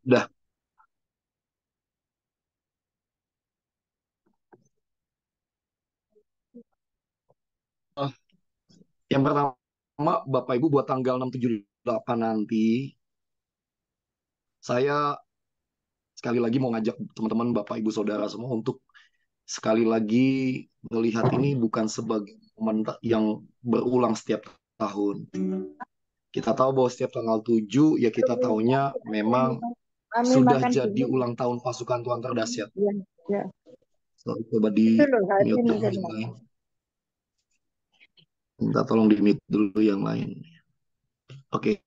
Dah. Eh, yang pertama, Bapak Ibu buat tanggal 6, 7, 8 nanti, saya sekali lagi mau ngajak teman-teman, Bapak Ibu Saudara semua untuk sekali lagi melihat ini bukan sebagai momen yang berulang setiap tahun. Kita tahu bahwa setiap tanggal 7 ya kita tahunya memang Kami sudah makan jadi dulu. ulang tahun pasukan Tuhan terdahsyat. Ya, ya. So, coba di Itu loh hari mute ini dulu yang saya. lain. Minta tolong di mute dulu yang lain. Oke.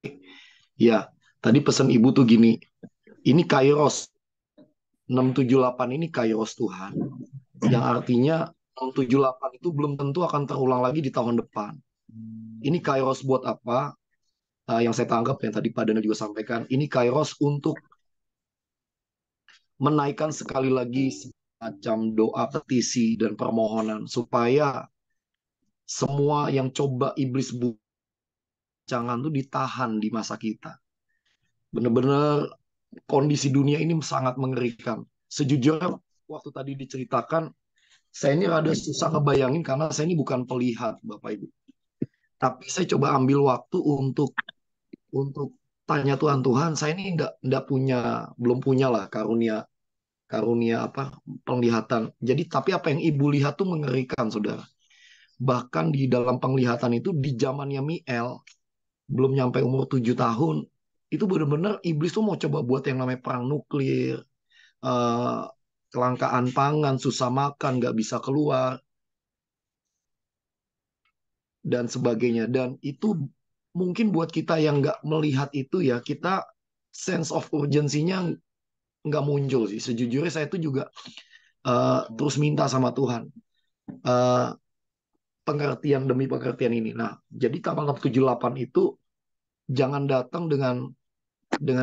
Ya, tadi pesan Ibu tuh gini. Ini Kairos. 678 ini Kairos Tuhan. Yang artinya 678 itu belum tentu akan terulang lagi di tahun depan. Ini Kairos buat apa? Yang saya tangkap yang tadi Pak Dana juga sampaikan. Ini Kairos untuk menaikkan sekali lagi semacam doa, petisi, dan permohonan. Supaya semua yang coba iblis jangan tuh ditahan di masa kita. Benar-benar kondisi dunia ini sangat mengerikan. Sejujurnya waktu tadi diceritakan, saya ini rada susah ngebayangin karena saya ini bukan pelihat, Bapak Ibu. Tapi saya coba ambil waktu untuk tanya Tuhan, Tuhan, saya ini enggak punya, belum punya lah karunia karunia apa penglihatan. Jadi tapi apa yang Ibu lihat tuh mengerikan, Saudara. Bahkan di dalam penglihatan itu di zamannya Miel, belum nyampe umur 7 tahun, itu benar-benar iblis tuh mau coba buat yang namanya perang nuklir, eh, kelangkaan pangan, susah makan, nggak bisa keluar, dan sebagainya. Dan itu mungkin buat kita yang nggak melihat itu ya, kita sense of urgency-nya nggak muncul sih. Sejujurnya saya tuh juga terus minta sama Tuhan eh, pengertian demi pengertian ini. Nah, jadi tanggal 78 itu jangan datang dengan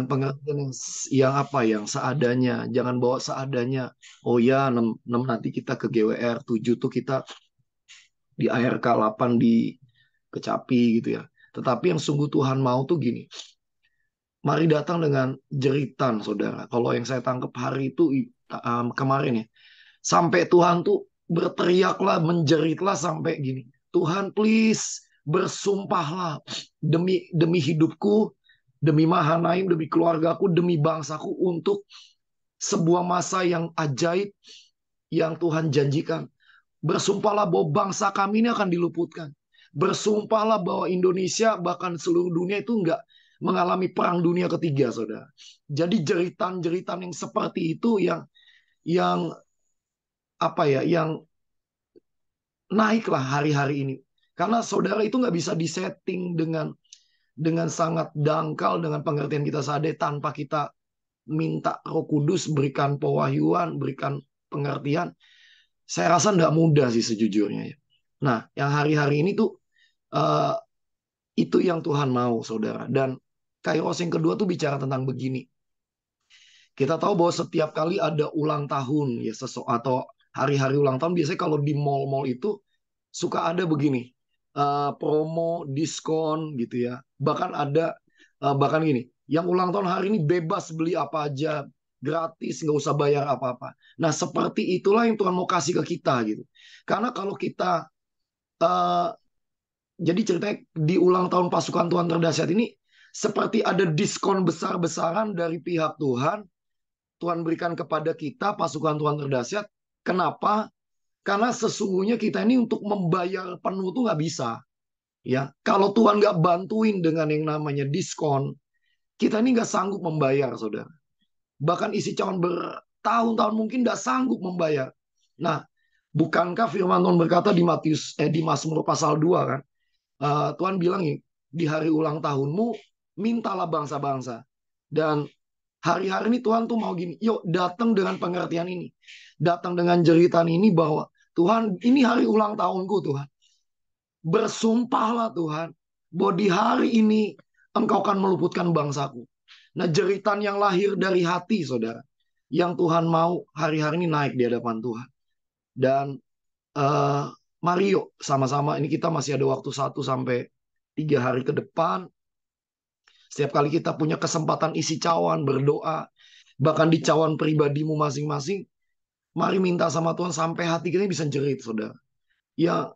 pengertian yang apa yang seadanya, jangan bawa seadanya. Oh ya, 6 nanti kita ke GWR, 7 tuh kita di ARK, 8 di Kecapi gitu ya. Tetapi yang sungguh Tuhan mau tuh gini. Mari datang dengan jeritan, Saudara. Kalau yang saya tangkap hari itu kemarin ya, sampai Tuhan tuh berteriaklah, menjeritlah sampai gini. Tuhan please bersumpahlah demi demi hidupku, demi Mahanaim, demi keluargaku, demi bangsaku untuk sebuah masa yang ajaib yang Tuhan janjikan. Bersumpahlah bahwa bangsa kami ini akan diluputkan. Bersumpahlah bahwa Indonesia bahkan seluruh dunia itu enggak mengalami perang dunia ketiga, Saudara. Jadi jeritan-jeritan yang seperti itu yang apa ya, yang naiklah hari-hari ini. Karena saudara itu nggak bisa disetting dengan sangat dangkal dengan pengertian kita sadar tanpa kita minta Roh Kudus berikan pewahyuan, berikan pengertian. Saya rasa nggak mudah sih sejujurnya ya. Nah, yang hari-hari ini tuh eh, itu yang Tuhan mau, saudara. Dan Kairos yang kedua tuh bicara tentang begini. Kita tahu bahwa setiap kali ada ulang tahun ya atau hari-hari ulang tahun biasanya kalau di mall-mall itu suka ada begini promo diskon gitu ya, bahkan ada bahkan gini yang ulang tahun hari ini bebas beli apa aja, gratis nggak usah bayar apa-apa. Nah seperti itulah yang Tuhan mau kasih ke kita gitu, karena kalau kita eh, jadi ceritanya di ulang tahun pasukan Tuhan terdahsyat ini seperti ada diskon besar-besaran dari pihak Tuhan. Tuhan berikan kepada kita pasukan Tuhan terdahsyat. Kenapa? Karena sesungguhnya kita ini untuk membayar penuh tuh nggak bisa. Ya, kalau Tuhan nggak bantuin dengan yang namanya diskon, kita ini nggak sanggup membayar, saudara. Bahkan isi calon bertahun-tahun mungkin nggak sanggup membayar. Nah, bukankah firman Tuhan berkata di di Mazmur pasal 2 kan? Tuhan bilang nih, di hari ulang tahunmu mintalah bangsa-bangsa. Dan hari-hari ini Tuhan tuh mau gini, yuk datang dengan pengertian ini. Datang dengan jeritan ini bahwa Tuhan ini hari ulang tahunku Tuhan. Bersumpahlah Tuhan bahwa di hari ini engkau akan meluputkan bangsaku. Nah jeritan yang lahir dari hati saudara. Yang Tuhan mau hari-hari ini naik di hadapan Tuhan. Dan uh, mari yuk sama-sama ini kita masih ada waktu 1 sampai 3 hari ke depan. Setiap kali kita punya kesempatan isi cawan, berdoa, bahkan di cawan pribadimu masing-masing, mari minta sama Tuhan sampai hati kita bisa jerit, saudara. Ya,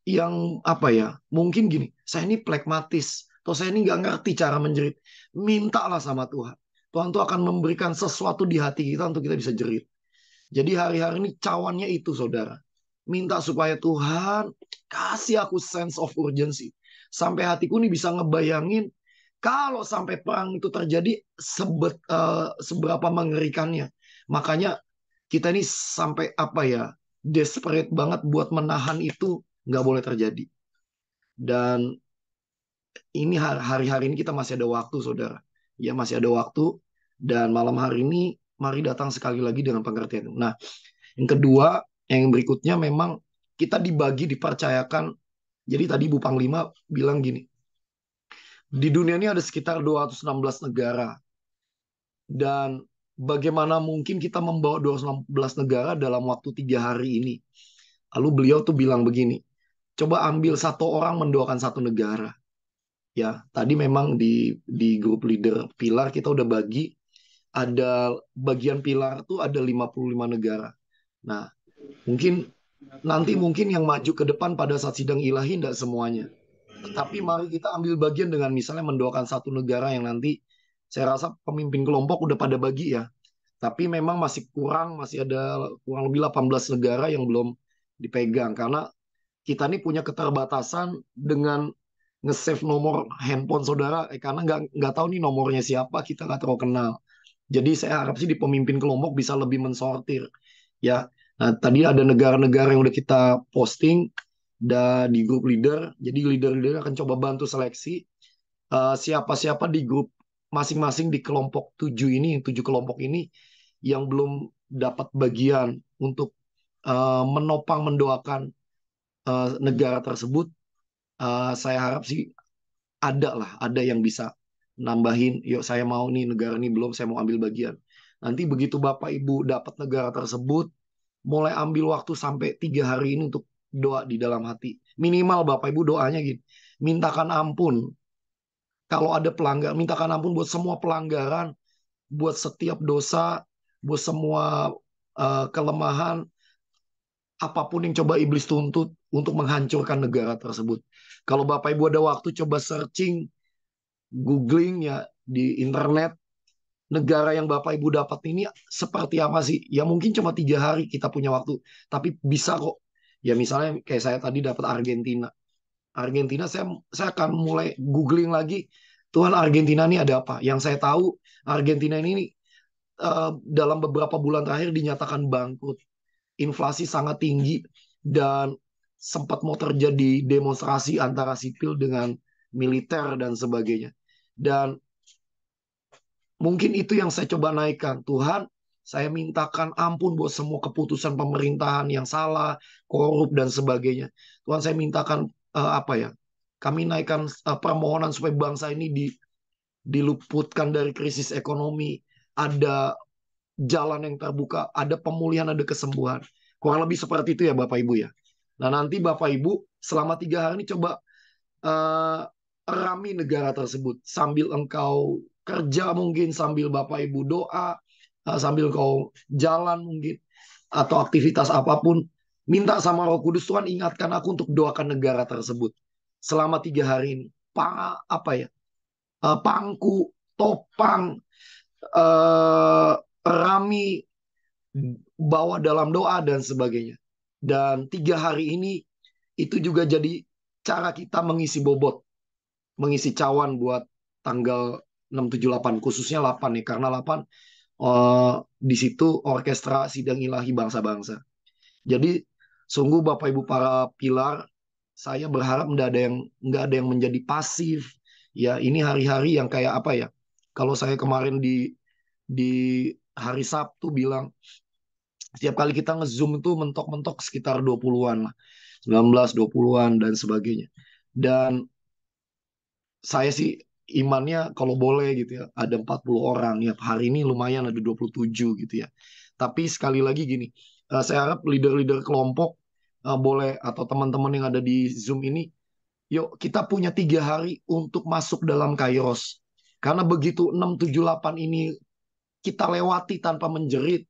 yang apa ya? Mungkin gini, saya ini plekmatis, atau saya ini nggak ngerti cara menjerit. Mintalah sama Tuhan. Tuhan tuh akan memberikan sesuatu di hati kita untuk kita bisa jerit. Jadi hari-hari ini cawannya itu, saudara. Minta supaya Tuhan kasih aku sense of urgency. Sampai hatiku ini bisa ngebayangin kalau sampai perang itu terjadi seberapa mengerikannya. Makanya kita ini sampai apa ya, desperate banget buat menahan itu nggak boleh terjadi. Dan ini hari-hari ini kita masih ada waktu, saudara. Ya masih ada waktu. Dan malam hari ini mari datang sekali lagi dengan pengertian. Nah, yang kedua, yang berikutnya memang kita dibagi, dipercayakan. Jadi tadi Bu Panglima bilang gini, di dunia ini ada sekitar 216 negara. Dan bagaimana mungkin kita membawa 216 negara dalam waktu 3 hari ini. Lalu beliau tuh bilang begini, coba ambil satu orang mendoakan satu negara. Ya, tadi memang di grup leader pilar kita udah bagi, ada bagian pilar tuh ada 55 negara. Nah, mungkin nanti mungkin yang maju ke depan pada saat sidang ilahi tidak semuanya. Tetapi mari kita ambil bagian dengan misalnya mendoakan satu negara yang nanti saya rasa pemimpin kelompok udah pada bagi ya. Tapi memang masih kurang, masih ada kurang lebih 18 negara yang belum dipegang. Karena kita ini punya keterbatasan dengan nge-save nomor handphone saudara. Karena nggak tahu nih nomornya siapa, kita nggak terlalu kenal. Jadi saya harap sih di pemimpin kelompok bisa lebih mensortir. Ya, nah tadi ada negara-negara yang udah kita posting di grup leader. Jadi leader-leader akan coba bantu seleksi siapa-siapa di grup masing-masing di kelompok 7 ini, 7 kelompok ini yang belum dapat bagian untuk menopang mendoakan negara tersebut. Saya harap sih ada yang bisa nambahin. Yuk saya mau nih negara ini belum, saya mau ambil bagian. Nanti begitu Bapak Ibu dapat negara tersebut, mulai ambil waktu sampai 3 hari ini untuk doa di dalam hati. Minimal Bapak Ibu doanya gini, mintakan ampun. Kalau ada pelanggar, mintakan ampun buat semua pelanggaran, buat setiap dosa, buat semua kelemahan, apapun yang coba iblis tuntut untuk menghancurkan negara tersebut. Kalau Bapak Ibu ada waktu, coba searching, googling ya di internet, negara yang Bapak Ibu dapat ini seperti apa sih? Ya mungkin cuma 3 hari kita punya waktu, tapi bisa kok. Ya misalnya kayak saya tadi dapat Argentina. Argentina saya akan mulai googling lagi. Tuhan Argentina ini ada apa? Yang saya tahu Argentina ini dalam beberapa bulan terakhir dinyatakan bangkrut. Inflasi sangat tinggi dan sempat mau terjadi demonstrasi antara sipil dengan militer dan sebagainya. Dan mungkin itu yang saya coba naikkan. Tuhan, saya mintakan ampun buat semua keputusan pemerintahan yang salah, korup dan sebagainya. Tuhan, saya mintakan apa ya? Kami naikkan permohonan supaya bangsa ini diluputkan dari krisis ekonomi, ada jalan yang terbuka, ada pemulihan, ada kesembuhan. Kurang lebih seperti itu ya Bapak Ibu ya. Nah nanti Bapak Ibu selama 3 hari ini coba eh, rami negara tersebut sambil engkau kerja mungkin, sambil Bapak Ibu doa, sambil kau jalan mungkin, atau aktivitas apapun, minta sama Roh Kudus, Tuhan ingatkan aku untuk doakan negara tersebut selama 3 hari ini. Apa ya? Pangku, topang, rami, bawa dalam doa dan sebagainya. Dan 3 hari ini itu juga jadi cara kita mengisi bobot, mengisi cawan buat tanggal 6, 7, 8, khususnya 8 nih, karena 8 di situ orkestra sidang ilahi bangsa-bangsa. Jadi sungguh Bapak Ibu para pilar, saya berharap nggak ada yang menjadi pasif. Ya ini hari-hari yang kayak apa ya? Kalau saya kemarin di hari Sabtu bilang, setiap kali kita nge-zoom itu mentok-mentok sekitar 20-an lah. 19, 20-an dan sebagainya. Dan saya sih imannya kalau boleh gitu ya, ada 40 orang. Ya hari ini lumayan ada 27 gitu ya. Tapi sekali lagi gini, saya harap leader-leader kelompok boleh, atau teman-teman yang ada di Zoom ini, yuk kita punya 3 hari untuk masuk dalam Kairos. Karena begitu 678 ini kita lewati tanpa menjerit,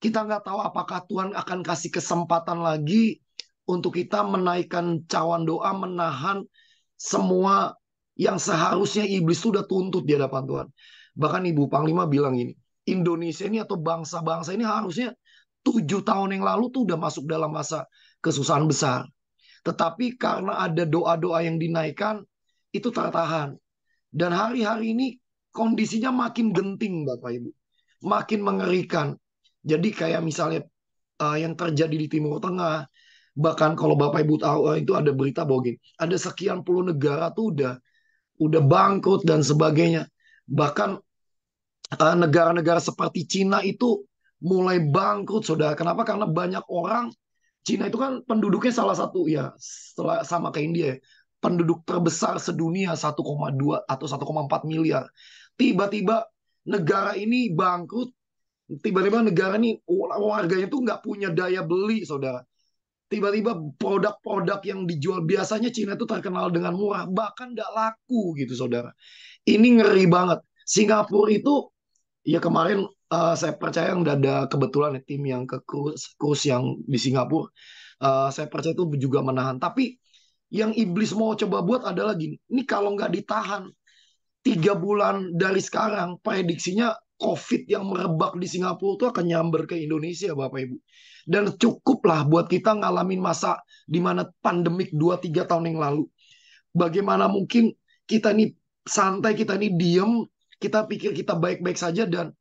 kita nggak tahu apakah Tuhan akan kasih kesempatan lagi untuk kita menaikkan cawan doa, menahan semua yang seharusnya iblis sudah tuntut di hadapan Tuhan. Bahkan Ibu Panglima bilang ini, Indonesia ini atau bangsa-bangsa ini harusnya 7 tahun yang lalu tuh udah masuk dalam masa kesusahan besar. Tetapi karena ada doa-doa yang dinaikkan, itu tertahan. Dan hari-hari ini kondisinya makin genting, Bapak Ibu. Makin mengerikan. Jadi kayak misalnya yang terjadi di Timur Tengah, bahkan kalau Bapak Ibu tahu itu ada berita bahwa gini, ada sekian puluh negara tuh udah bangkrut dan sebagainya. Bahkan negara-negara seperti Cina itu mulai bangkrut, saudara. Kenapa? Karena banyak orang. Cina itu kan penduduknya salah satu ya, setelah sama kayak India ya, penduduk terbesar sedunia 1,2 atau 1,4 miliar. Tiba-tiba negara ini bangkrut, tiba-tiba negara ini warganya tuh nggak punya daya beli, saudara. Tiba-tiba produk-produk yang dijual biasanya Cina itu terkenal dengan murah, bahkan nggak laku gitu, saudara. Ini ngeri banget. Singapura itu ya kemarin saya percaya udah ada kebetulan ya, tim yang ke cruise yang di Singapura. Saya percaya itu juga menahan. Tapi yang iblis mau coba buat adalah gini. Ini kalau nggak ditahan 3 bulan dari sekarang, prediksinya COVID yang merebak di Singapura itu akan nyamber ke Indonesia, Bapak Ibu. Dan cukuplah buat kita ngalamin masa di mana pandemik 2-3 tahun yang lalu. Bagaimana mungkin kita ini santai, kita ini diem, kita pikir kita baik-baik saja dan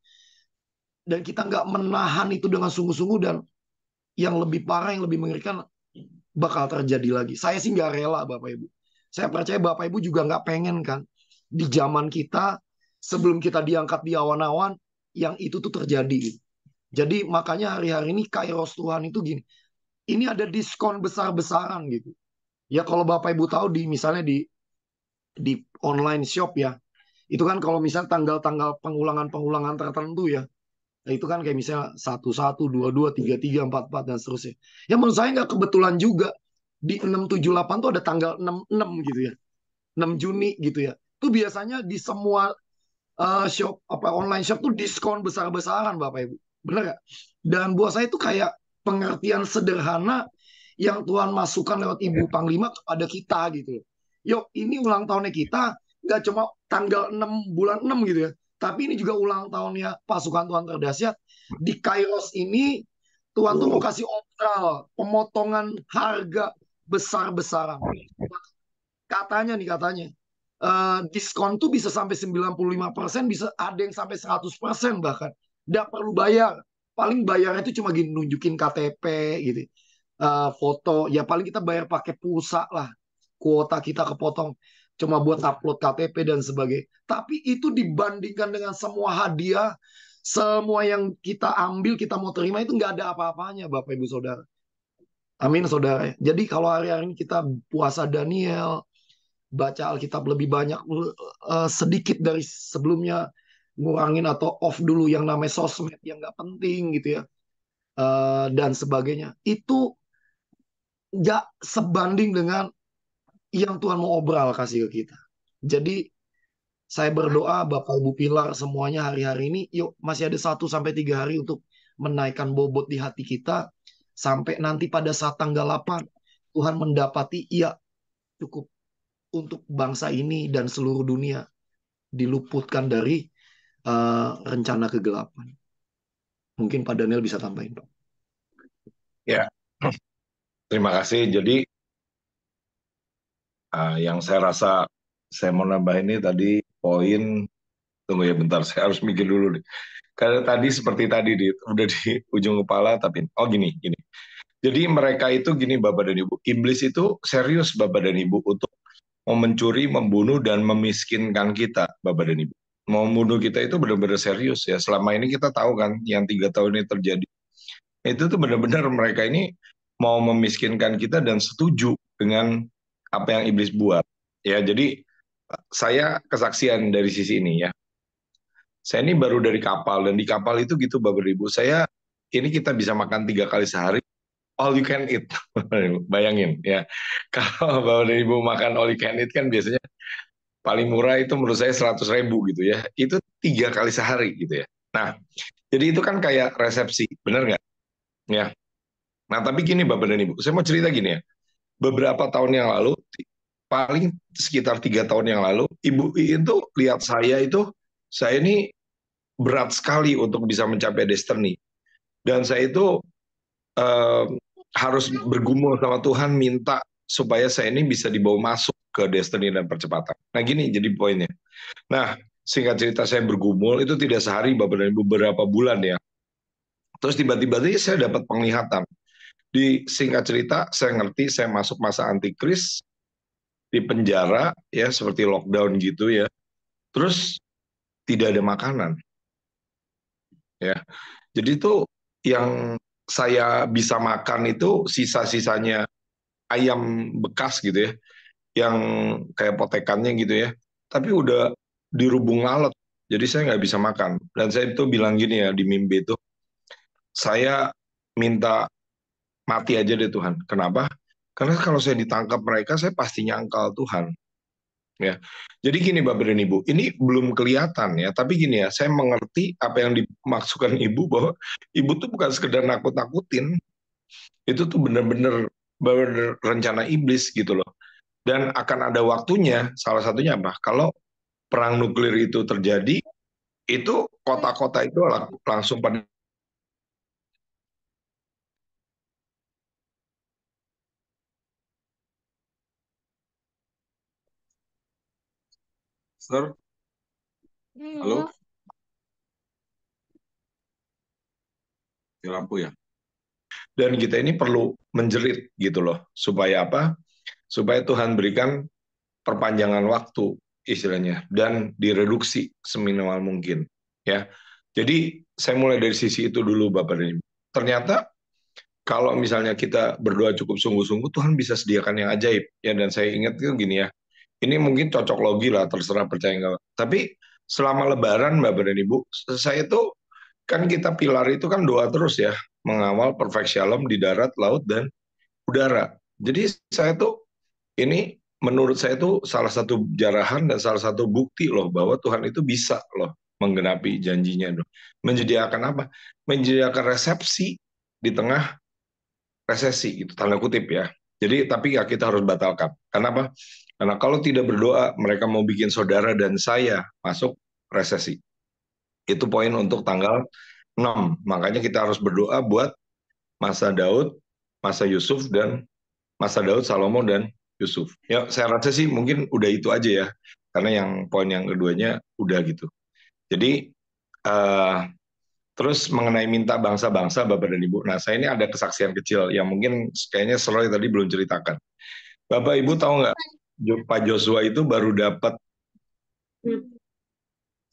kita nggak menahan itu dengan sungguh-sungguh, dan yang lebih parah, yang lebih mengerikan bakal terjadi lagi. Saya sih nggak rela, Bapak Ibu. Saya percaya Bapak Ibu juga nggak pengen kan di zaman kita sebelum kita diangkat di awan-awan yang itu tuh terjadi. Jadi makanya hari-hari ini Kairos Tuhan itu gini. Ini ada diskon besar-besaran gitu. Ya kalau Bapak Ibu tahu di misalnya di online shop ya. Itu kan kalau misalnya tanggal-tanggal pengulangan-pengulangan tertentu ya. Nah, itu kan kayak misalnya 11, 22, 33, 44 dan seterusnya. Ya menurut saya nggak kebetulan juga di 678 tuh ada tanggal 66 gitu ya. 6 Juni gitu ya. Itu biasanya di semua shop apa online shop tuh diskon besar-besaran Bapak Ibu. Bener nggak? Dan buat saya itu kayak pengertian sederhana yang Tuhan masukkan lewat Ibu Panglima kepada kita gitu. Yuk, ini ulang tahunnya kita nggak cuma tanggal 6 bulan 6 gitu ya. Tapi ini juga ulang tahunnya pasukan Tuhan terdahsyat. Di Kairos ini Tuhan tuh mau kasih opral, pemotongan harga besar-besaran. Katanya nih katanya diskon tuh bisa sampai 95%, bisa ada yang sampai 100% bahkan. Nggak perlu bayar. Paling bayarnya itu cuma gini, nunjukin KTP gitu. Foto, ya paling kita bayar pakai pulsa lah. Kuota kita kepotong cuma buat upload KTP dan sebagainya. Tapi itu dibandingkan dengan semua hadiah, semua yang kita ambil, kita mau terima itu nggak ada apa-apanya, Bapak Ibu Saudara. Amin, Saudara. Jadi kalau hari-hari ini kita puasa Daniel, baca Alkitab lebih banyak, sedikit dari sebelumnya, ngurangin atau off dulu yang namanya sosmed yang nggak penting gitu ya, dan sebagainya. Itu nggak sebanding dengan yang Tuhan mau obral kasih ke kita. Jadi saya berdoa Bapak Ibu Pilar semuanya hari-hari ini, yuk masih ada 1 sampai 3 hari untuk menaikkan bobot di hati kita, sampai nanti pada saat tanggal 8 Tuhan mendapati, iya cukup untuk bangsa ini dan seluruh dunia diluputkan dari rencana kegelapan. Mungkin Pak Daniel bisa tambahin, Pak. Ya, terima kasih. Jadi yang saya rasa saya mau nambah ini tadi poin, tunggu ya bentar, saya harus mikir dulu nih. Karena tadi seperti tadi udah di ujung kepala, tapi gini, gini. Jadi mereka itu gini Bapak dan Ibu, iblis itu serius Bapak dan Ibu untuk mau mencuri, membunuh dan memiskinkan kita Bapak dan Ibu. Mau membunuh kita itu benar-benar serius ya. Selama ini kita tahu kan yang 3 tahun ini terjadi. Itu tuh benar-benar mereka ini mau memiskinkan kita dan setuju dengan apa yang iblis buat. Ya, jadi saya kesaksian dari sisi ini ya. Saya ini baru dari kapal dan di kapal itu gitu Bapak Ibu. Saya ini kita bisa makan 3 kali sehari. All you can eat. Bayangin ya. Kalau Bapak dan Ibu makan all you can eat kan biasanya paling murah itu menurut saya 100.000 gitu ya. Itu 3 kali sehari gitu ya. Nah, jadi itu kan kayak resepsi, bener nggak? Ya. Nah, tapi gini Bapak dan Ibu, saya mau cerita gini ya. Beberapa tahun yang lalu, paling sekitar 3 tahun yang lalu, Ibu itu lihat saya ini berat sekali untuk bisa mencapai destiny. Dan saya itu eh, harus bergumul sama Tuhan minta supaya saya ini bisa dibawa masuk ke destiny dan percepatan. Nah gini jadi poinnya. Nah singkat cerita saya bergumul itu tidak sehari Bapak dan Ibu beberapa bulan ya. Terus tiba-tiba saya dapat penglihatan. Di singkat cerita saya ngerti saya masuk masa antikris di penjara ya seperti lockdown gitu ya. Terus tidak ada makanan ya. Jadi itu yang saya bisa makan itu sisa-sisanya ayam bekas gitu ya, yang kayak potekannya gitu ya. Tapi udah dirubung lalat, jadi saya nggak bisa makan. Dan saya itu bilang gini ya di mimpi itu, saya minta mati aja deh Tuhan. Kenapa? Karena kalau saya ditangkap mereka, saya pasti nyangkal Tuhan. Ya, jadi gini Bapak dan Ibu, ini belum kelihatan ya, tapi gini ya, saya mengerti apa yang dimaksudkan Ibu bahwa Ibu tuh bukan sekedar nakut-nakutin, itu tuh benar-benar rencana iblis gitu loh. Dan akan ada waktunya, salah satunya apa? Kalau perang nuklir itu terjadi, itu kota-kota itu langsung pada Sir, halo, di lampu ya. Dan kita ini perlu menjerit gitu loh, supaya apa? Supaya Tuhan berikan perpanjangan waktu istilahnya dan direduksi seminimal mungkin ya. Jadi saya mulai dari sisi itu dulu Bapak dan Ibu. Ternyata kalau misalnya kita berdoa cukup sungguh-sungguh, Tuhan bisa sediakan yang ajaib ya. Dan saya ingat itu gini ya, ini mungkin cocok logi lah, terserah percaya nggak. Tapi selama Lebaran Bapak dan Ibu, saya itu kan kita pilar itu kan doa terus ya, mengawal perfect shalom di darat, laut, dan udara. Jadi saya tuh ini menurut saya itu salah satu jarahan dan salah satu bukti loh bahwa Tuhan itu bisa loh menggenapi janjinya loh. Menyediakan apa? Menyediakan resepsi di tengah resesi itu tanda kutip ya. Jadi tapi ya kita harus batalkan. Kenapa? Karena kalau tidak berdoa mereka mau bikin saudara dan saya masuk resesi. Itu poin untuk tanggal 6. Makanya kita harus berdoa buat masa Daud, masa Yusuf dan masa Daud, Salomo dan Yusuf. Ya saya rasa sih mungkin udah itu aja ya. Karena yang poin yang keduanya udah gitu. Jadi uh, terus mengenai minta bangsa-bangsa, Bapak dan Ibu. Nah, saya ini ada kesaksian kecil yang mungkin kayaknya Seroy tadi belum ceritakan. Bapak Ibu tahu nggak, Pak Joshua itu baru dapat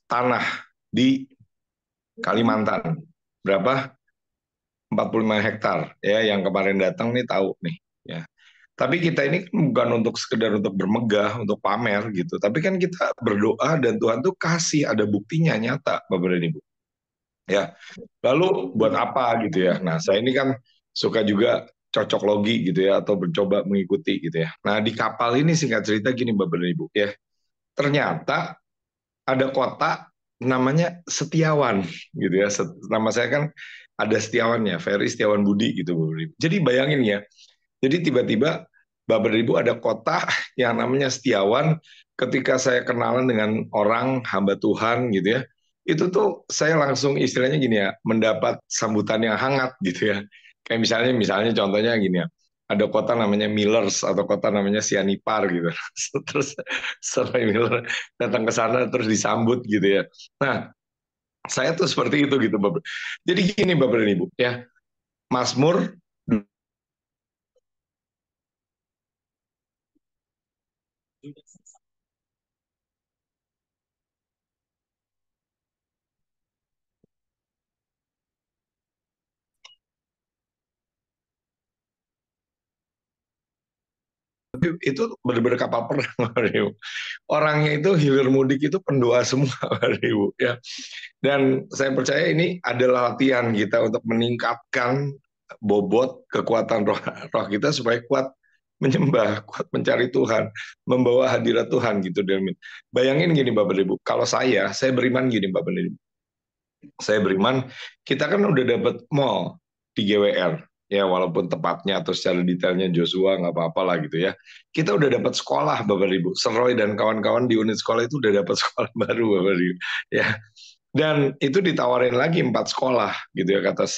tanah di Kalimantan. Berapa? 45 hektar. Ya, yang kemarin datang nih tahu nih. Ya. Tapi kita ini bukan untuk sekedar untuk bermegah, untuk pamer gitu. Tapi kan kita berdoa dan Tuhan tuh kasih ada buktinya nyata, Bapak dan Ibu. Ya, lalu buat apa gitu ya? Nah, saya ini kan suka juga cocok logi gitu ya, atau mencoba mengikuti gitu ya. Nah, di kapal ini singkat cerita gini Bapak dan Ibu ya, ternyata ada kota namanya Setiawan gitu ya. Nama saya kan ada Setiawannya, Ferry Setiawan Budi gitu Bapak dan Ibu. Jadi bayangin ya, jadi tiba-tiba Bapak dan Ibu ada kota yang namanya Setiawan. Ketika saya kenalan dengan orang hamba Tuhan gitu ya, itu tuh saya langsung istilahnya gini ya, mendapat sambutan yang hangat gitu ya. Kayak misalnya contohnya gini ya, ada kota namanya Millers atau kota namanya Sianipar gitu. Terus sampai Miller datang ke sana terus disambut gitu ya. Nah, saya tuh seperti itu gitu Bapak. Jadi gini Bapak dan Ibu ya, Mazmur itu benar-benar kapal perang, orangnya itu hilir mudik itu pendoa semua, Ibu ya. Dan saya percaya ini adalah latihan kita untuk meningkatkan bobot kekuatan roh kita supaya kuat menyembah, kuat mencari Tuhan, membawa hadirat Tuhan gitu. Bayangin gini Bapak Ibu, kalau saya beriman gini Bapak Ibu, saya beriman, kita kan udah dapat mall di GWR, ya walaupun tepatnya atau secara detailnya Joshua nggak apa-apa lah gitu ya. Kita udah dapat sekolah Bapak Ibu, Seroy dan kawan-kawan di unit sekolah itu udah dapat sekolah baru Bapak Ibu, ya. Dan itu ditawarin lagi 4 sekolah gitu ya kata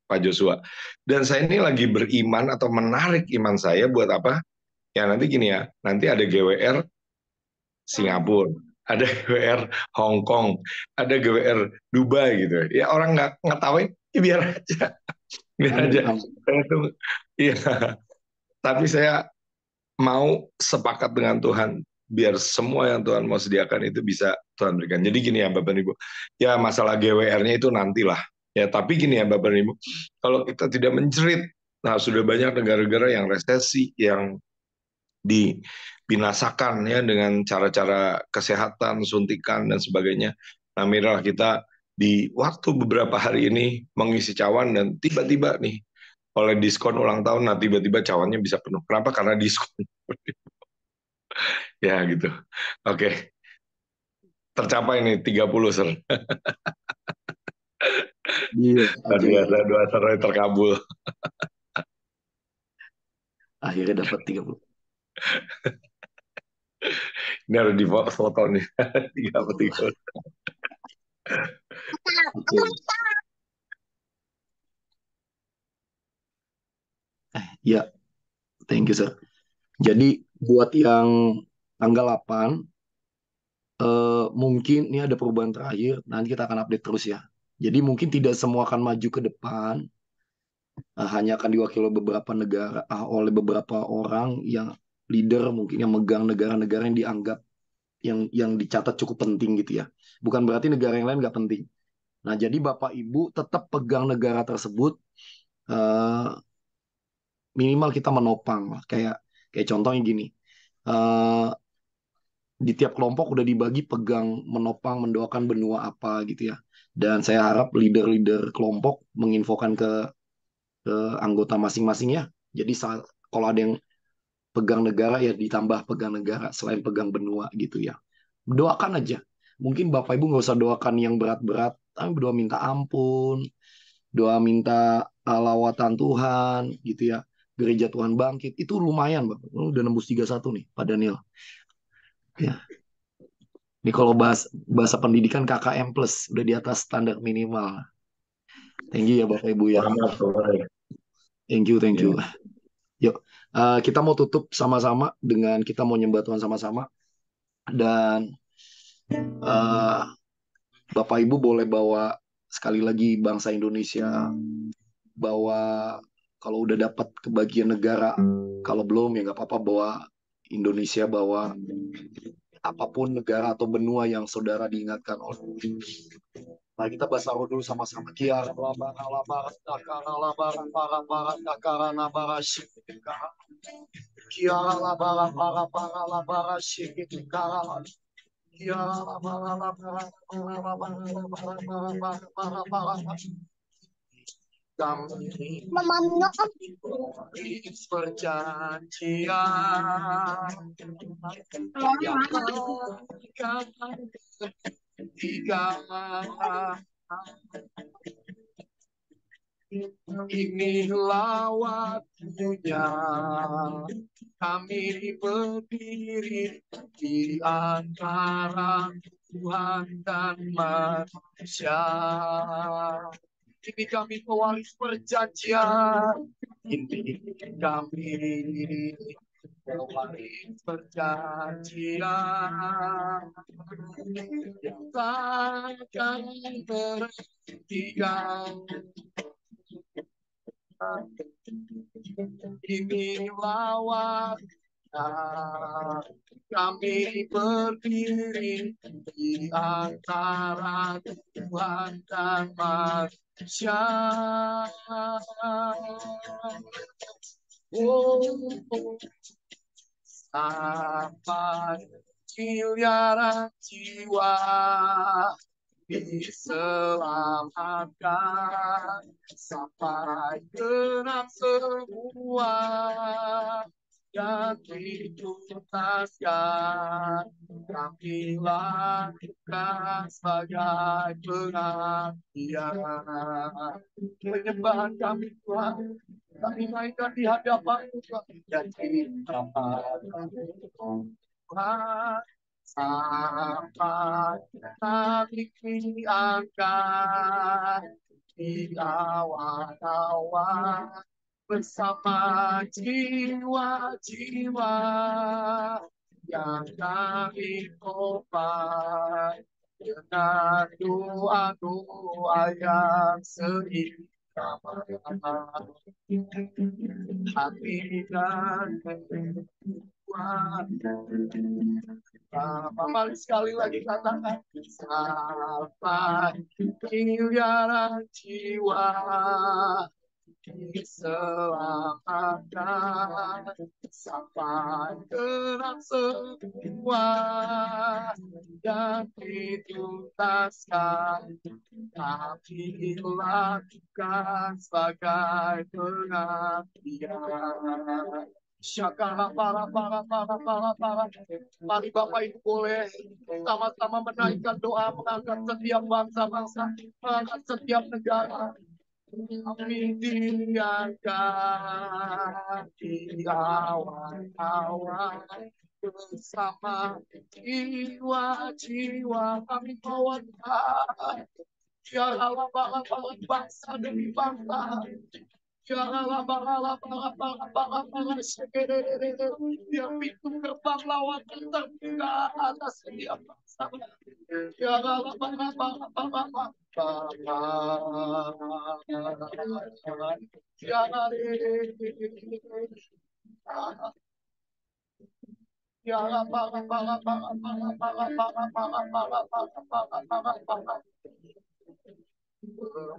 Pak Joshua. Dan saya ini lagi beriman atau menarik iman saya buat apa? Ya nanti gini ya, nanti ada GWR Singapura, ada GWR Hong Kong, ada GWR Dubai gitu. Ya orang nggak ngetawain, ya biar aja, biar Amin, aja. amin. Saya tuh, iya. Tapi saya mau sepakat dengan Tuhan, biar semua yang Tuhan mau sediakan itu bisa Tuhan berikan. Jadi gini ya Bapak Ibu, ya masalah GWR-nya itu nantilah. Ya tapi gini ya Bapak Ibu, kalau kita tidak menjerit, nah sudah banyak negara-negara yang resesi, yang dibinasakan ya dengan cara-cara kesehatan, suntikan dan sebagainya. Nah, mirilah kita di waktu beberapa hari ini mengisi cawan dan tiba-tiba nih oleh diskon ulang tahun, nah tiba-tiba cawannya bisa penuh. Kenapa? Karena diskon. Ya gitu. Oke, tercapai nih 30 ser. Iya, Luar aja ya. biasa, doa serai terkabul. Akhirnya dapat 30. Ini harus di foto nih. 30. Oke. Ya, thank you, sir. Jadi buat yang tanggal 8, mungkin ini ada perubahan terakhir. Nanti kita akan update terus ya. Jadi mungkin tidak semua akan maju ke depan, hanya akan diwakili beberapa negara, oleh beberapa orang yang leader mungkin yang megang negara-negara yang dianggap yang dicatat cukup penting gitu ya. Bukan berarti negara yang lain nggak penting. Nah, jadi Bapak Ibu tetap pegang negara tersebut, eh, minimal kita menopang lah. Kayak kayak contohnya gini. eh, di tiap kelompok udah dibagi pegang menopang mendoakan benua apa gitu ya. Dan saya harap leader-leader kelompok menginfokan ke anggota masing-masingnya. Jadi kalau ada yang pegang negara ya ditambah pegang negara selain pegang benua gitu ya. Doakan aja. Mungkin Bapak Ibu nggak usah doakan yang berat-berat, tapi doa minta ampun, doa minta lawatan Tuhan gitu ya. Gereja Tuhan bangkit itu lumayan Bapak. Udah nembus 31 nih Pak Daniel. Ya. Ini kalau bahasa pendidikan KKM plus udah di atas standar minimal. Thank you ya Bapak Ibu ya. Selamat sore. Thank you, thank Ya. you. Yuk, kita mau tutup sama-sama dengan kita mau nyembah Tuhan sama-sama. Dan eh, Bapak Ibu boleh bawa sekali lagi bangsa Indonesia, bawa kalau udah dapat kebagian negara, kalau belum ya nggak apa-apa bawa Indonesia, bawa apapun negara atau benua yang saudara diingatkan oleh. Nah, kita bahasa roh dulu sama-sama. Kia labara labara dakara labara para para dakara labara shikika. Kia labara para para labara shikika. Kia labara labara para para para para kami perjanjian yang akan tiga inilah waktunya kami berdiri di antara Tuhan dan manusia. Ini kami pewaris perjanjian. Ini kami pewaris perjanjian. Yang takkan berhentikan. Inilah waktunya kami berdiri di antara Tuhan dan manusia. Oh, sampai miliaran jiwa diselamatkan sampai genap semua yang dituntaskan. Kami lakukan sebagai pengabdian. Penyembahan kami Tuhan, kami naikkan di hadapan Tuhan. Dan kita Tuhan sampai kami diangkat di awan-awan bersama jiwa-jiwa yang kami korban dengan doa-doa yang seirama hati dan Mari sekali lagi katakan sampai miliaran jiwa diselamatkan sampai genap semua yang dituntaskan. Kami lakukan sebagai pengabdian. Para. Mari Bapak Ibu boleh sama-sama menaikkan doa, mengangkat setiap bangsa-bangsa, mengangkat setiap negara. Kami diangkat di awan-awan bersama jiwa-jiwa kami bawa ya Allah bangsa demi bangsa. Yang pintu gerbang lawan terbuka atas setiap bangsa. Ya Allah,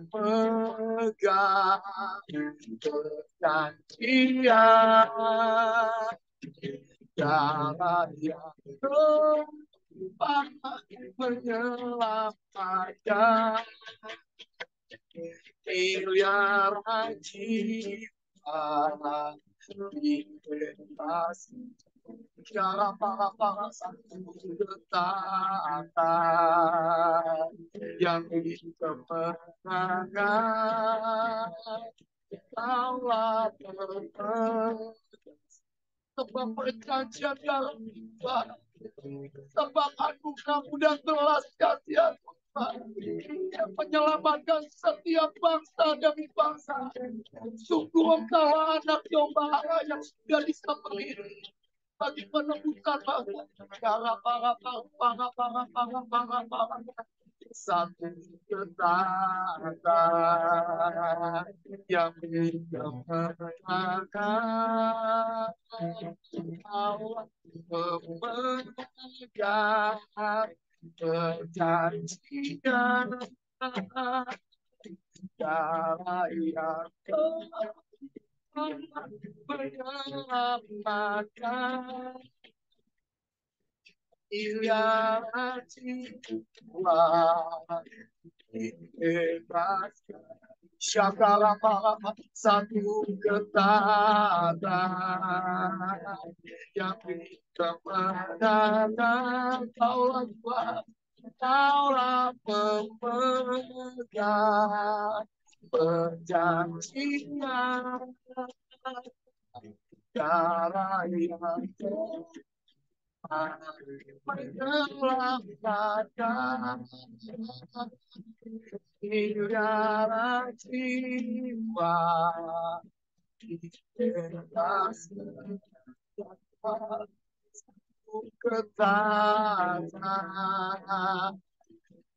pegang perjanjian jalan yang menyelamatkan miliaran jiwa dibebas cara para satu ketatan yang dikemenangan Allah sebab perjanjian dalam Tuhan, sebab anugerah dan belas kasihan Tuhan yang menyelamatkan setiap bangsa demi bangsa. Sungguh engkau anak domba Allah yang sudah disembelih bagi menemukan para satu ketatan yang dikemenangan Allah memegang perjanjian cara yang menyelamatkan miliaran jiwa dibebaskan. Syakala satu ketatan yang dikemenangan Kaulah pemegang perjanjian cara yang menyelamatkan miliaran jiwa dibebaskan ketatan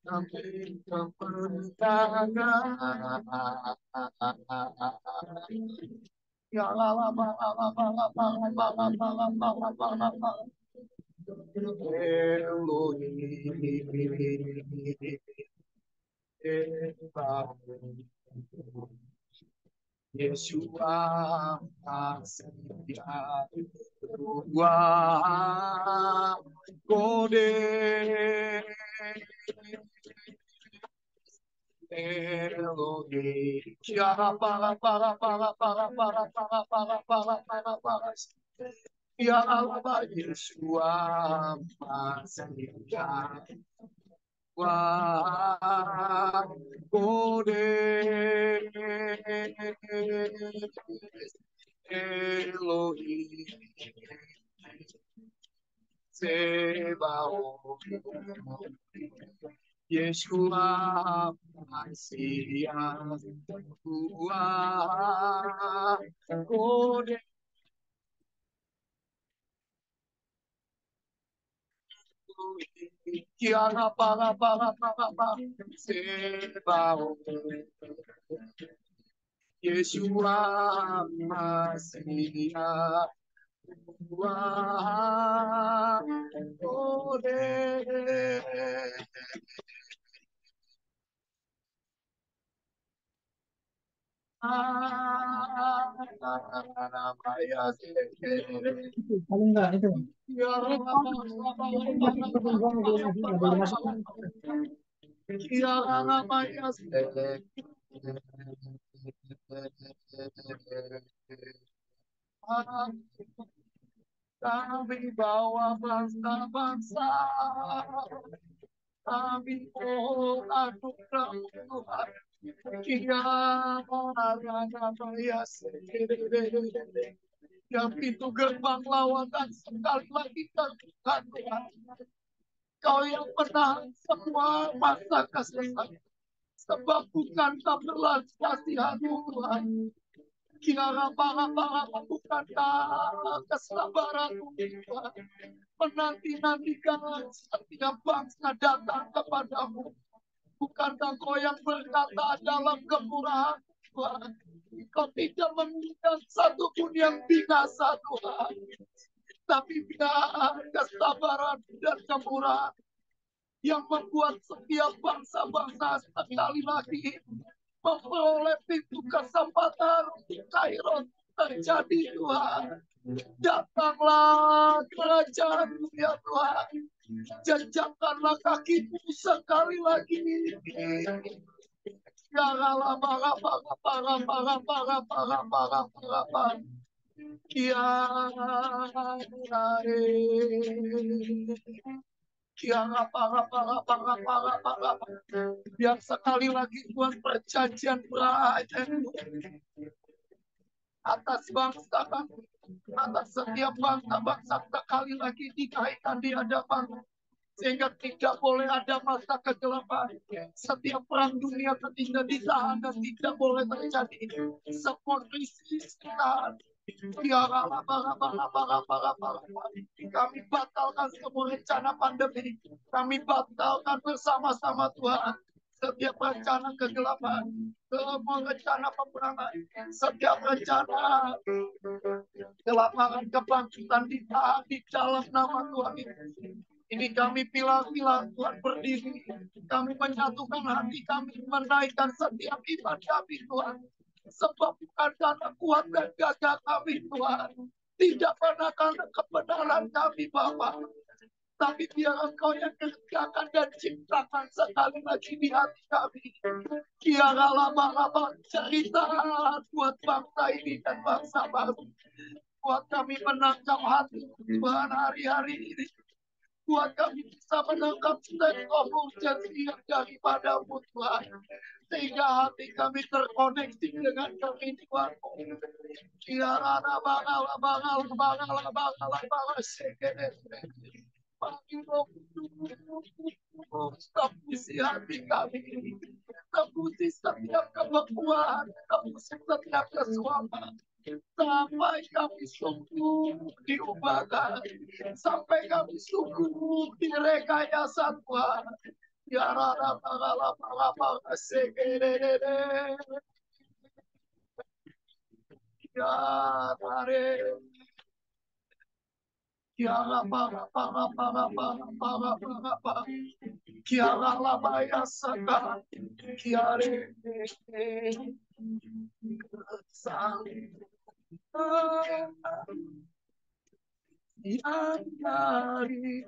kami kemenangan ya la Yeshua Asia Ruah Kode Elohim, Kiara para para para para para para para para para para. Kiara laba Yeshua Mashiach. Wah, Kode Elohim, Sebaot, Yeshua Mashiach, Wah, Kode Kiara para para para para Sebaot, Yeshua Mashiach. Wah, Kode Paling enggak itu. Nggak boleh masuk. Kami bawa bangsa-bangsa, kami mohon anugerah Tuhan. Yang pintu gerbang lawakan sekali lagi terbuka Tuhan. Kau yang pernah semua masa kesusahan. Sebab bukan tak berlas kasihan-Mu Tuhan. Kira para bukankah kesabaran-Mu Tuhan. Menanti-nantikan setiap bangsa datang kepadamu. Bukankah Kau yang berkata dalam kemurahan Tuhan. Kau tidak menginginkan satu pun yang binasa Tuhan. Tapi biar kesabaran dan kemurahan yang membuat setiap bangsa-bangsa sekali lagi memperoleh pintu kesempatan di Kairos terjadi Tuhan. Datanglah kerajaan ya Tuhan. Jejakkanlah kakimu sekali lagi. Biar sekali lagi Tuhan perjanjian perayaan atas bangsa kami, atas setiap bangsa-bangsa sekali lagi dikaitkan di hadapan, sehingga tidak boleh ada masa kegelapan. Setiap perang dunia tidak ditahan dan tidak boleh terjadi. Semua krisis kita kami batalkan semua rencana pandemi. Kami batalkan bersama-sama Tuhan. Setiap rencana kegelapan, semua rencana peperangan, setiap rencana kelapangan kebangkitan ditahan di dalam nama Tuhan ini. Ini kami pilah-pilah Tuhan berdiri. Kami menyatukan hati kami, menaikkan setiap ibadah kami Tuhan. Sebab bukan karena kuat dan gagah kami Tuhan. Tidak pernah karena kebenaran kami Bapa. Tapi biar Engkau yang kerjakan dan ciptakan sekali lagi di hati kami. Kiara lama-lama cerita buat bangsa ini dan bangsa baru. Buat kami menangkap hati Tuhan hari-hari ini. Buat kami bisa menangkap state of urgency yang daripada-Mu Tuhan. Sehingga hati kami terkoneksi dengan kerinduan-Mu. Tebusi hati kami, tebusi setiap kebekuan, tebusi setiap kesuapan, sampai kami sungguh diubahkan, sampai kami sungguh direkayasa Tuhan. Ya rara para para para sekere, ya rare. Kiara para para para para para para para Kiara labaya saka Kiare sang yang dari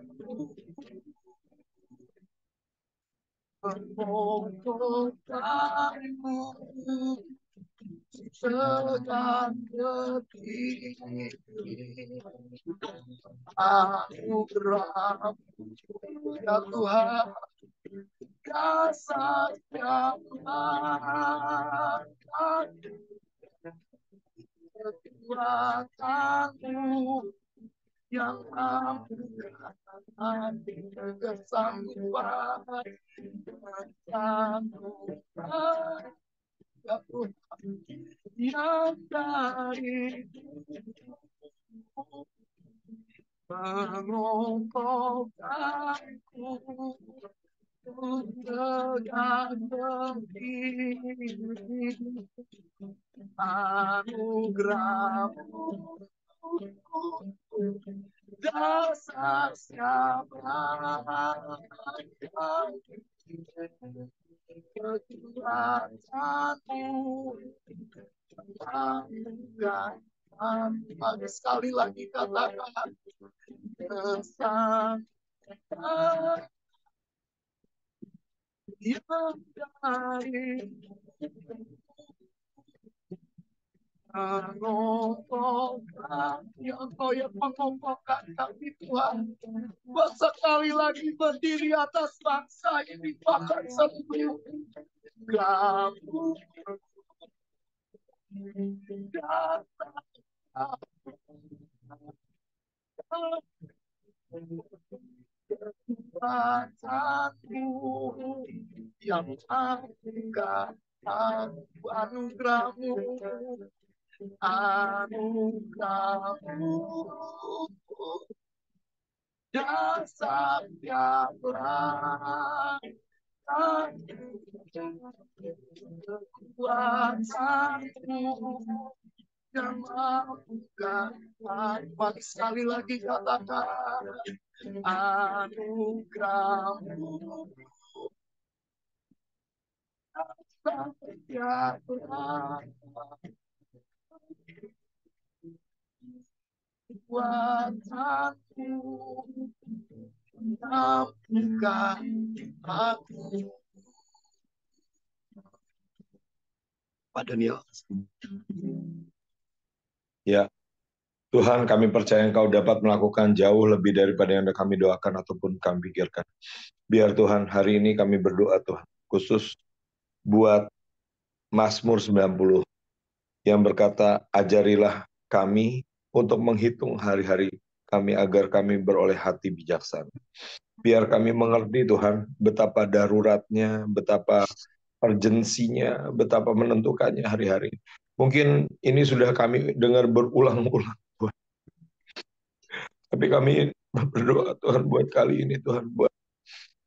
membutuhkanmu sedang detik, anugerah-Mu ya Tuhan, kasih yang akan kekuatanmu yang ampunan kesanggupan kesanggupan ya Tuhan yang dari mengokohkanku dengan berdiri anugerah-Mu dasar siapa kekuatanmu anugerah. Sekali lagi katakan kesanggupan yang dari mengokohkan yang Kau yang mengokohkan kami Tuhan. Sekali lagi berdiri atas bangsa ini bahkan sebelum kamu datang. Kekuatanmu yang anugerah, anugerah-Mu, anugerah-Mu, dasar yang kekuatanmu yang mampukan. Mari sekali lagi katakan anugerah-Mu ya Tuhan, kekuatanmu mampukan aku. Pak Daniel. Ya, Tuhan, kami percaya Engkau dapat melakukan jauh lebih daripada yang kami doakan ataupun kami pikirkan. Biar Tuhan, hari ini kami berdoa Tuhan, khusus buat Mazmur 90 yang berkata, ajarilah kami untuk menghitung hari-hari kami agar kami beroleh hati bijaksana. Biar kami mengerti Tuhan, betapa daruratnya, betapa urgensinya, betapa menentukannya hari-hari. Mungkin ini sudah kami dengar berulang-ulang, Tuhan. Tapi kami berdoa Tuhan buat kali ini, Tuhan, buat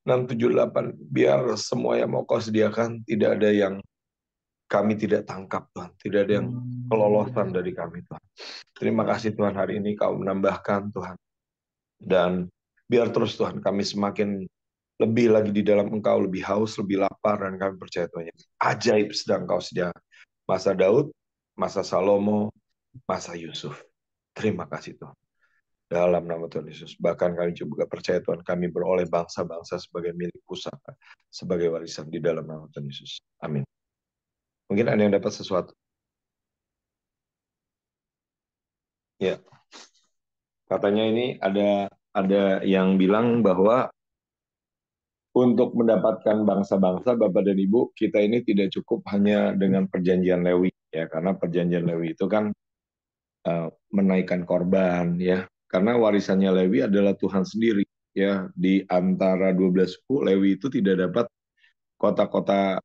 678, biar semua yang mau Kau sediakan, tidak ada yang kami tidak tangkap, Tuhan. Tidak ada yang kelolosan dari kami, Tuhan. Terima kasih Tuhan, hari ini Kau menambahkan, Tuhan. Dan biar terus Tuhan, kami semakin lebih lagi di dalam Engkau, lebih haus, lebih lapar, dan kami percaya Tuhan, ajaib sedang Kau sediakan. Masa Daud, masa Salomo, masa Yusuf. Terima kasih Tuhan. Dalam nama Tuhan Yesus. Bahkan kami juga percaya Tuhan, kami beroleh bangsa-bangsa sebagai milik pusaka, sebagai warisan di dalam nama Tuhan Yesus. Amin. Mungkin ada yang dapat sesuatu. Ya. Katanya ini ada yang bilang bahwa untuk mendapatkan bangsa-bangsa, Bapak dan Ibu, kita ini tidak cukup hanya dengan perjanjian Lewi, ya, karena perjanjian Lewi itu kan menaikkan korban, ya, karena warisannya Lewi adalah Tuhan sendiri, ya, di antara 12 suku Lewi itu tidak dapat kota-kota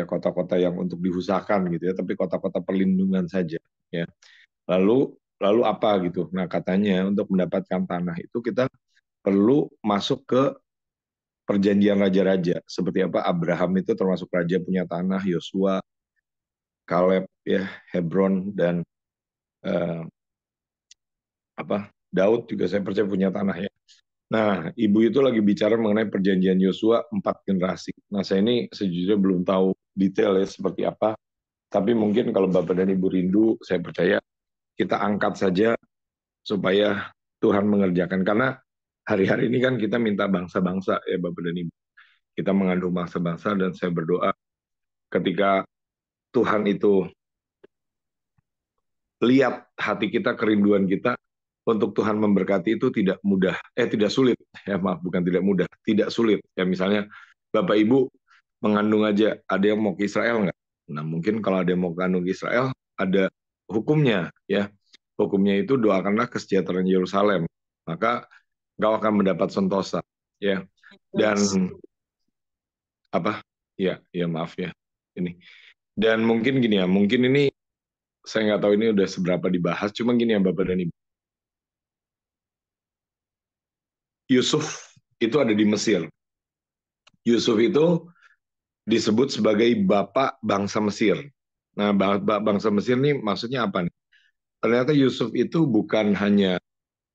kota-kota yang untuk diusahakan gitu ya, tapi kota-kota perlindungan saja, ya. Lalu apa gitu? Nah, katanya untuk mendapatkan tanah itu kita perlu masuk ke perjanjian raja-raja, seperti apa Abraham itu termasuk raja punya tanah, Yosua, Kaleb, ya, Hebron, dan Daud juga saya percaya punya tanah, ya. Nah, ibu itu lagi bicara mengenai perjanjian Yosua 4 generasi. Nah, saya ini sejujurnya belum tahu detail ya seperti apa, tapi mungkin kalau Bapak dan Ibu rindu, saya percaya kita angkat saja supaya Tuhan mengerjakan. Karena hari-hari ini kan kita minta bangsa-bangsa, ya Bapak dan Ibu. kita mengandung bangsa-bangsa, dan saya berdoa ketika Tuhan itu lihat hati kita, kerinduan kita untuk Tuhan memberkati itu tidak mudah, tidak sulit, ya maaf, bukan tidak mudah, tidak sulit. Ya misalnya Bapak Ibu mengandung aja, ada yang mau ke Israel nggak? Nah mungkin kalau ada yang mau mengandung ke Israel, ada hukumnya, ya. Hukumnya itu doakanlah kesejahteraan Yerusalem, maka kau akan mendapat sentosa, ya. Dan apa? Ya, ya maaf ya, ini. Dan mungkin gini ya, mungkin ini saya nggak tahu ini udah seberapa dibahas, cuma gini ya Bapak dan Ibu. Yusuf itu ada di Mesir. Yusuf itu disebut sebagai bapak bangsa Mesir. Nah, bangsa Mesir ini maksudnya apa nih? Ternyata Yusuf itu bukan hanya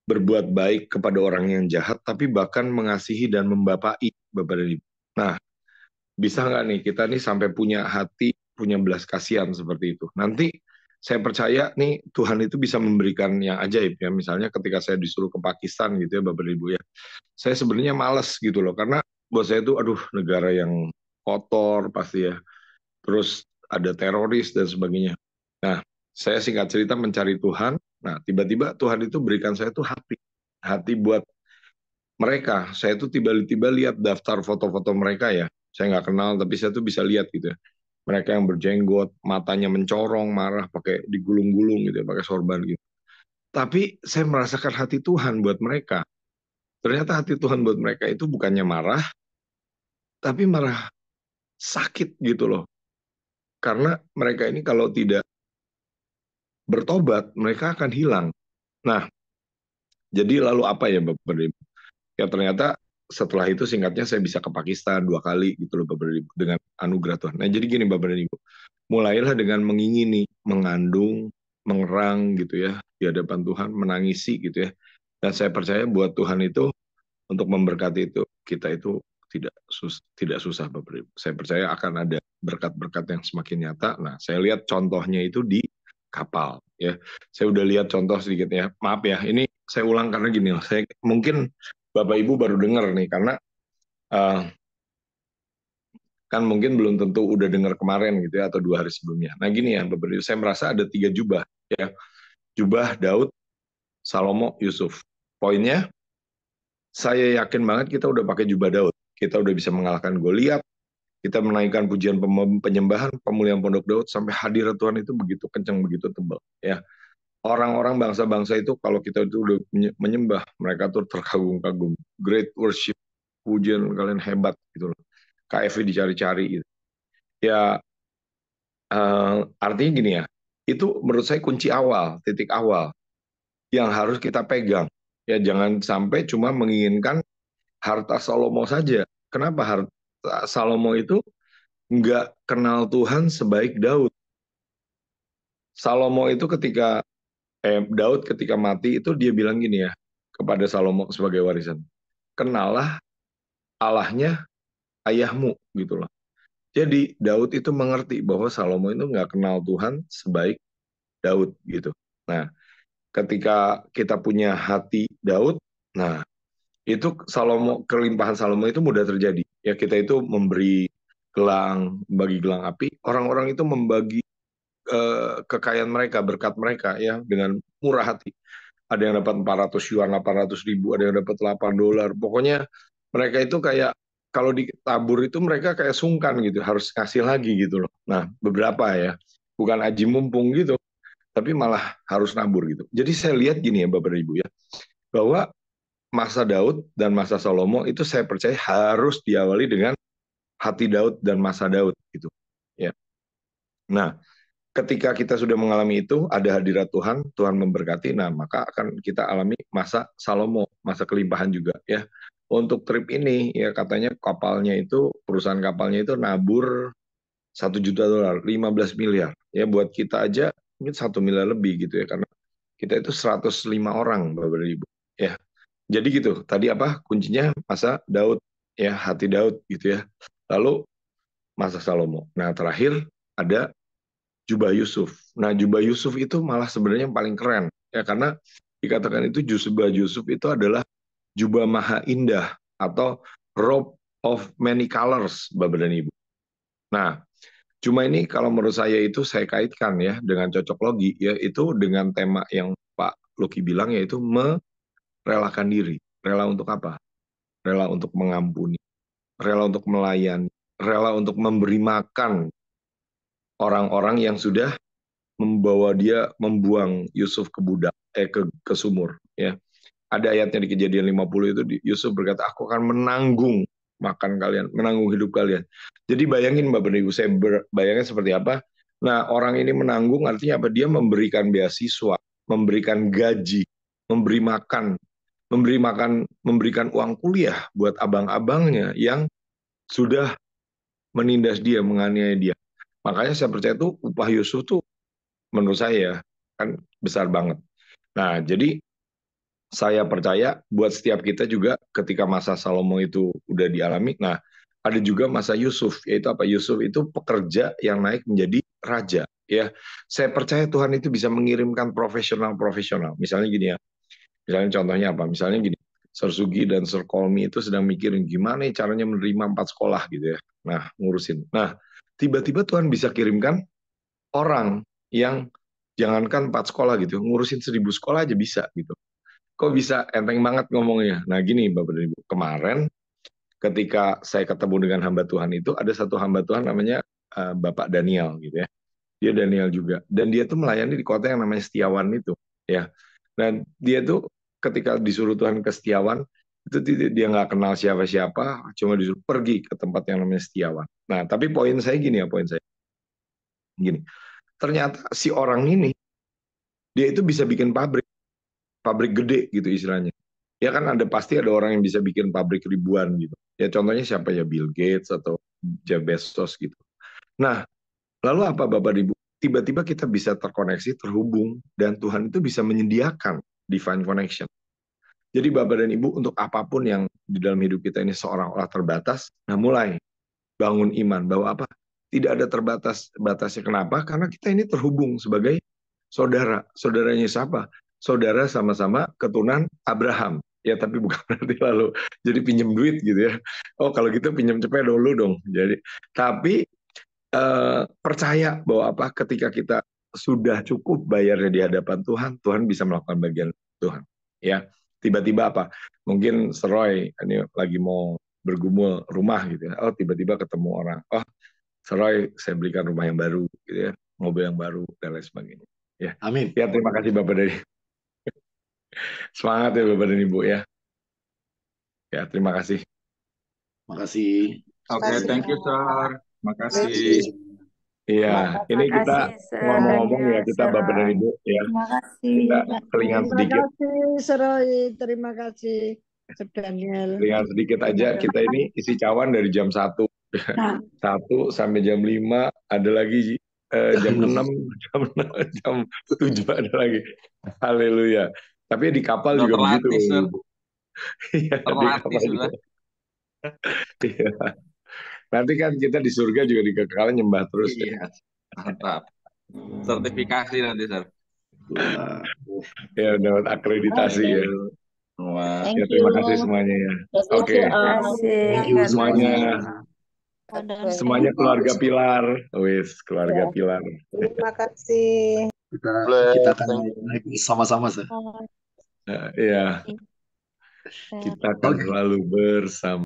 berbuat baik kepada orang yang jahat, tapi bahkan mengasihi dan membapai Bapak dan Ibu. Nah, bisa nggak nih kita nih sampai punya hati, punya belas kasihan seperti itu? Nanti saya percaya nih Tuhan itu bisa memberikan yang ajaib ya. Misalnya ketika saya disuruh ke Pakistan gitu ya Bapak dan Ibu ya. Saya sebenarnya males gitu loh, karena buat saya itu aduh negara yang kotor pasti ya, terus ada teroris dan sebagainya. Nah, saya singkat cerita mencari Tuhan. Nah, tiba-tiba Tuhan itu berikan saya tuh hati buat mereka. Saya tuh tiba-tiba lihat daftar foto-foto mereka ya, saya nggak kenal tapi saya tuh bisa lihat gitu ya, mereka yang berjenggot, matanya mencorong, marah, pakai digulung-gulung gitu ya, pakai sorban gitu. Tapi saya merasakan hati Tuhan buat mereka. Ternyata hati Tuhan buat mereka itu bukannya marah, tapi marah sakit gitu loh. Karena mereka ini kalau tidak bertobat, mereka akan hilang. Nah, jadi lalu apa ya Bapak Ibu? Ya ternyata setelah itu singkatnya saya bisa ke Pakistan 2 kali gitu loh Bapak Ibu, dengan anugerah Tuhan. Nah jadi gini Bapak Ibu, mulailah dengan mengingini, mengandung, mengerang gitu ya di hadapan Tuhan, menangisi gitu ya. Dan saya percaya buat Tuhan itu untuk memberkati itu, kita itu tidak susah Bapak Ibu. Saya percaya akan ada berkat-berkat yang semakin nyata. Nah, saya lihat contohnya itu di kapal ya. Saya udah lihat contoh sedikit ya. Maaf ya, ini saya ulang karena gini loh. Saya mungkin Bapak Ibu baru dengar nih karena uh, kan mungkin belum tentu udah dengar kemarin gitu ya atau 2 hari sebelumnya. Nah gini ya Bapak Ibu, saya merasa ada 3 jubah ya. Jubah Daud, Salomo, Yusuf. Poinnya, saya yakin banget kita udah pakai jubah Daud. Kita udah bisa mengalahkan Goliat, kita menaikkan pujian penyembahan, pemulihan pondok Daud, sampai hadirat Tuhan itu begitu kencang, begitu tebal. Ya, orang-orang bangsa-bangsa itu kalau kita itu udah menyembah, mereka tuh terkagum-kagum. Great worship, pujian kalian hebat gitu loh. KFV dicari-cari gitu. Ya, artinya gini ya, itu menurut saya kunci awal, titik awal yang harus kita pegang. Ya, jangan sampai cuma menginginkan harta Salomo saja. Kenapa harta Salomo itu nggak kenal Tuhan sebaik Daud? Salomo itu Daud ketika mati itu dia bilang gini ya kepada Salomo sebagai warisan, kenallah Allahnya ayahmu gitu loh. Jadi Daud itu mengerti bahwa Salomo itu nggak kenal Tuhan sebaik Daud gitu. Nah, ketika kita punya hati Daud, nah itu kelimpahan Salomo itu mudah terjadi. Ya kita itu memberi gelang, bagi gelang api, orang-orang itu membagi kekayaan mereka, berkat mereka ya dengan murah hati. Ada yang dapat 400 yuan, 800 ribu, ada yang dapat $8. Pokoknya mereka itu kayak kalau ditabur itu mereka kayak sungkan gitu, harus ngasih lagi gitu loh. Nah, beberapa ya, bukan aji mumpung gitu, tapi malah harus nabur gitu. Jadi saya lihat gini ya Bapak Ibu ya, bahwa masa Daud dan masa Salomo itu saya percaya harus diawali dengan hati Daud dan masa Daud gitu. Ya. Nah, ketika kita sudah mengalami itu, ada hadirat Tuhan, Tuhan memberkati, nah maka akan kita alami masa Salomo, masa kelimpahan juga ya. Untuk trip ini ya katanya kapalnya itu, perusahaan kapalnya itu nabur $1 juta, 15 miliar. Ya buat kita aja mungkin 1 miliar lebih gitu ya, karena kita itu 105 orang Bapak Ibu. Ya, jadi gitu. Tadi apa kuncinya? Masa Daud ya, hati Daud gitu ya. Lalu masa Salomo. Nah terakhir ada jubah Yusuf. Nah, jubah Yusuf itu malah sebenarnya yang paling keren ya, karena dikatakan itu jubah Yusuf itu adalah jubah maha indah atau robe of many colors, Bapak dan Ibu. Nah, cuma ini kalau menurut saya itu saya kaitkan ya dengan cocok logi, yaitu dengan tema yang Pak Lucky bilang, yaitu merelakan diri. Rela untuk apa? Rela untuk mengampuni, rela untuk melayani, rela untuk memberi makan orang-orang yang sudah membawa dia membuang Yusuf ke sumur. Ya, ada ayatnya di Kejadian 50 itu, Yusuf berkata, aku akan menanggung makan kalian, menanggung hidup kalian. Jadi bayangin Bapak dan Ibu, saya bayangin seperti apa. Nah, orang ini menanggung artinya apa? Dia memberikan beasiswa, memberikan gaji, memberikan uang kuliah buat abang-abangnya yang sudah menindas dia, menganiaya dia. Makanya saya percaya tuh upah Yusuf tuh menurut saya kan besar banget. Nah, jadi saya percaya buat setiap kita juga ketika masa Salomo itu udah dialami, nah ada juga masa Yusuf, yaitu apa? Yusuf itu pekerja yang naik menjadi raja. Ya, saya percaya Tuhan itu bisa mengirimkan profesional-profesional. Misalnya gini ya, misalnya contohnya apa? Misalnya gini, Sir Sugi dan Sir Kolmi itu sedang mikirin gimana caranya menerima 4 sekolah gitu ya. Nah, ngurusin. Nah, tiba-tiba Tuhan bisa kirimkan orang yang jangankan 4 sekolah gitu, ngurusin 1.000 sekolah aja bisa gitu. Kok bisa enteng banget ngomongnya? Nah gini Bapak dan Ibu, kemarin ketika saya ketemu dengan hamba Tuhan itu, ada satu hamba Tuhan namanya Bapak Daniel gitu ya. Dia Daniel juga. Dan dia tuh melayani di kota yang namanya Setiawan itu. Ya. Dan dia tuh ketika disuruh Tuhan ke Setiawan, itu dia nggak kenal siapa-siapa, cuma disuruh pergi ke tempat yang namanya Setiawan. Nah, tapi poin saya gini ya, poin saya gini. Ternyata si orang ini, dia itu bisa bikin pabrik gede gitu istilahnya. Ya kan pasti ada orang yang bisa bikin pabrik ribuan gitu. Ya contohnya siapa ya, Bill Gates atau Jeff Bezos gitu. Nah, lalu apa Bapak Ibu? Tiba-tiba kita bisa terkoneksi, terhubung, dan Tuhan itu bisa menyediakan divine connection. Jadi Bapak dan Ibu, untuk apapun yang di dalam hidup kita ini seolah-olah terbatas, nah mulai bangun iman bahwa apa? Tidak ada batasnya. Kenapa? Karena kita ini terhubung sebagai saudara. Saudaranya siapa? Saudara sama-sama keturunan Abraham. Ya, tapi bukan berarti lalu jadi pinjam duit gitu ya. Oh, kalau gitu pinjam cepet dulu dong. Jadi, tapi percaya bahwa apa? Ketika kita sudah cukup bayarnya di hadapan Tuhan, Tuhan bisa melakukan bagian Tuhan. Ya, tiba-tiba apa? Mungkin Seroy ini lagi mau bergumul rumah gitu ya. Oh, tiba-tiba ketemu orang. Oh, Seroy, saya belikan rumah yang baru gitu ya, mobil yang baru dan lain sebagainya. Ya, Amin. ya terima kasih Bapak dari semangat ya Bapak dan Ibu ya. Ya, terima kasih. Makasih. Oke, thank you, Sir. Makasih. Iya, Terima ini kita kasih, Sir. ngomong-ngomong ya, kita Bapak dan Sir. Ibu ya, Terima kasih. kita kelingan Terima sedikit. kasih, Seroy. Terima kasih, Sir Daniel. Kelingan sedikit aja, kita ini isi cawan dari jam 1. 1 sampai jam 5, ada lagi jam 6, jam 7 ada lagi. Haleluya. Tapi di kapal Udah juga begitu. terlatih, Sir. Iya, di Terlatih kapal juga. sudah. Iya. Nanti kan kita di surga juga di kekekalan nyembah terus. Iya, mantap. Sertifikasi nanti, Sir. Ya, dapat akreditasi ya. Wah. Ya, terima kasih semuanya ya. Oke. Terima kasih. Thank you God bless semuanya. you. Semuanya keluarga Pilar. Wis, keluarga Pilar. Terima kasih. Kita akan naik sama-sama, Sir. Ya, kita akan selalu bersama.